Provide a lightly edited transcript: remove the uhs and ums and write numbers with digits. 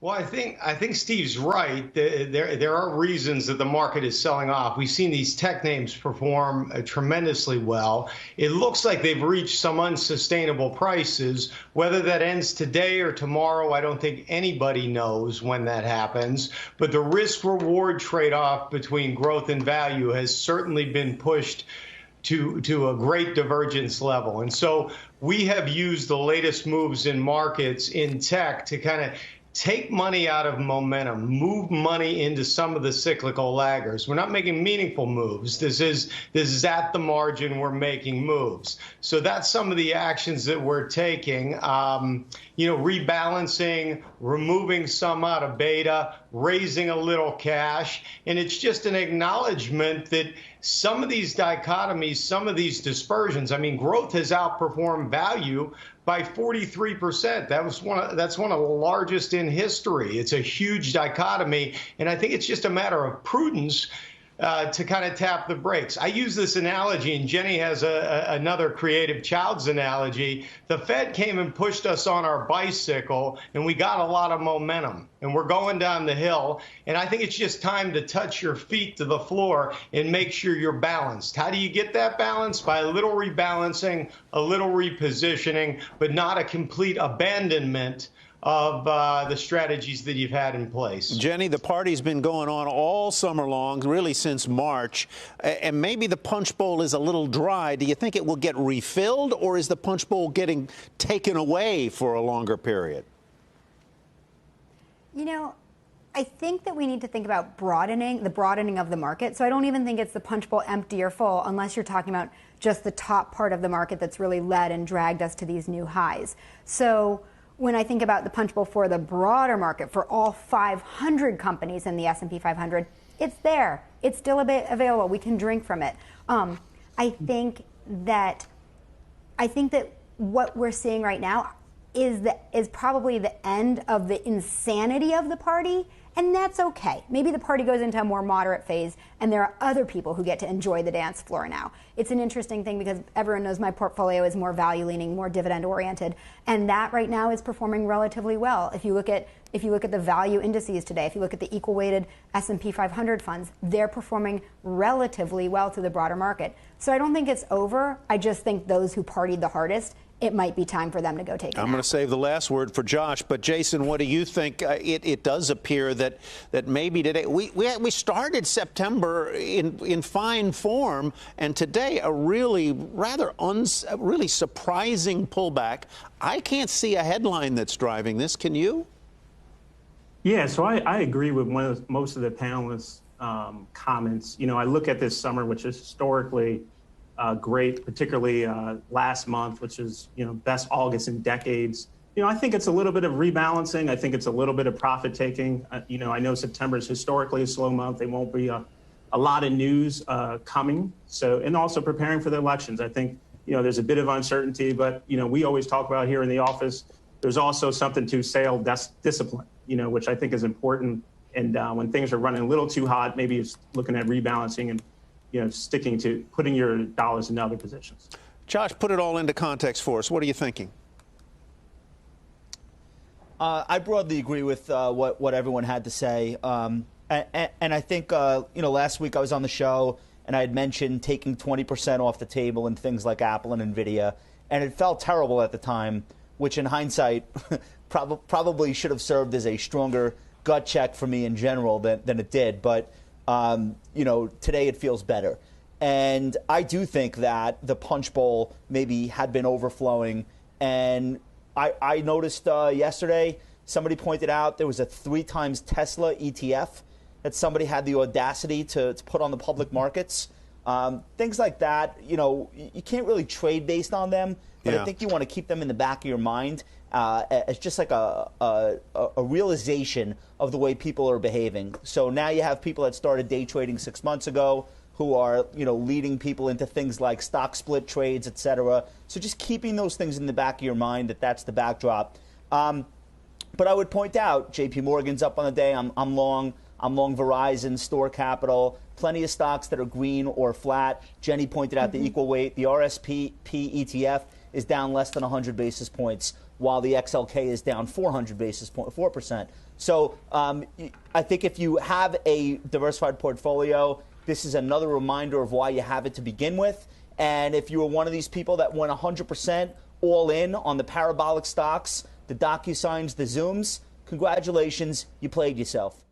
Well, I think Steve's right. There are reasons that the market is selling off. We've seen these tech names perform tremendously well. It looks like they've reached some unsustainable prices. Whether that ends today or tomorrow, I don't think anybody knows when that happens. But the risk-reward trade-off between growth and value has certainly been pushed to a great divergence level. And so we have used the latest moves in markets in tech to kind of take money out of momentum, move money into some of the cyclical laggers. We're not making meaningful moves. This is at the margin we're making moves. So that's some of the actions that we're taking. Rebalancing, removing some out of beta, raising a little cash. And it's just an acknowledgement that some of these dichotomies, some of these dispersions, I mean, growth has outperformed value by 43%. That's one of the largest in history. It's a huge dichotomy, and I think it's just a matter of prudence to kind of tap the brakes. I use this analogy, and Jenny has another creative child's analogy. The Fed came and pushed us on our bicycle, and we got a lot of momentum, and we're going down the hill. And I think it's just time to touch your feet to the floor and make sure you're balanced. How do you get that balance? By a little rebalancing, a little repositioning, but not a complete abandonment of the strategies that you've had in place. Jenny, the party's been going on all summer long, really since March, and maybe the punch bowl is a little dry. Do you think it will get refilled, or is the punch bowl getting taken away for a longer period? You know, I think that we need to think about the broadening of the market. So I don't even think it's the punch bowl empty or full, unless you're talking about just the top part of the market that's really led and dragged us to these new highs. So when I think about the punch bowl for the broader market, for all 500 companies in the S&P 500, it's there. It's still available. We can drink from it. I think that what we're seeing right now is probably the end of the insanity of the party, and that's okay. Maybe the party goes into a more moderate phase, and there are other people who get to enjoy the dance floor now. It's an interesting thing because everyone knows my portfolio is more value-leaning, more dividend-oriented, and that right now is performing relatively well. If you look at the value indices today, if you look at the equal-weighted S&P 500 funds, they're performing relatively well to the broader market. So I don't think it's over. I just think those who partied the hardest, it might be time for them to go take a nap. I'm going to save the last word for Josh, but Jason, what do you think? It does appear that maybe today we started September in fine form, and today a really really surprising pullback. I can't see a headline that's driving this. Can you? Yeah, so I agree with most of the panelists' comments. You know, I look at this summer, which is historically great, particularly last month, which is, best August in decades. I think it's a little bit of rebalancing. I think it's a little bit of profit taking. I know September is historically a slow month. There won't be a lot of news coming. So, and also preparing for the elections. I think, there's a bit of uncertainty, but, we always talk about here in the office, there's also something to sales discipline, which I think is important. And when things are running a little too hot, maybe it's looking at rebalancing and sticking to putting your dollars in other positions. Josh, put it all into context for us. What are you thinking? I broadly agree with what everyone had to say. And I think, last week I was on the show and I had mentioned taking 20% off the table in things like Apple and NVIDIA. And it felt terrible at the time, which in hindsight probably should have served as a stronger gut check for me in general than it did. But today it feels better. And I do think that the punch bowl maybe had been overflowing. And I noticed yesterday, somebody pointed out there was a 3 times Tesla ETF that somebody had the audacity to put on the public markets. Things like that, you can't really trade based on them. But I think you want to keep them in the back of your mind as just like a realization of the way people are behaving. So now you have people that started day trading 6 months ago who are, leading people into things like stock split trades, et cetera. So just keeping those things in the back of your mind that's the backdrop. But I would point out, J.P. Morgan's up on the day. I'm long Verizon, Store Capital, plenty of stocks that are green or flat. Jenny pointed out the equal weight, the RSP ETF is down less than 100 basis points, while the XLK is down 400 basis points, 4%. So I think if you have a diversified portfolio, this is another reminder of why you have it to begin with. And if you were one of these people that went 100% all in on the parabolic stocks, the DocuSigns, the Zooms, congratulations, you played yourself.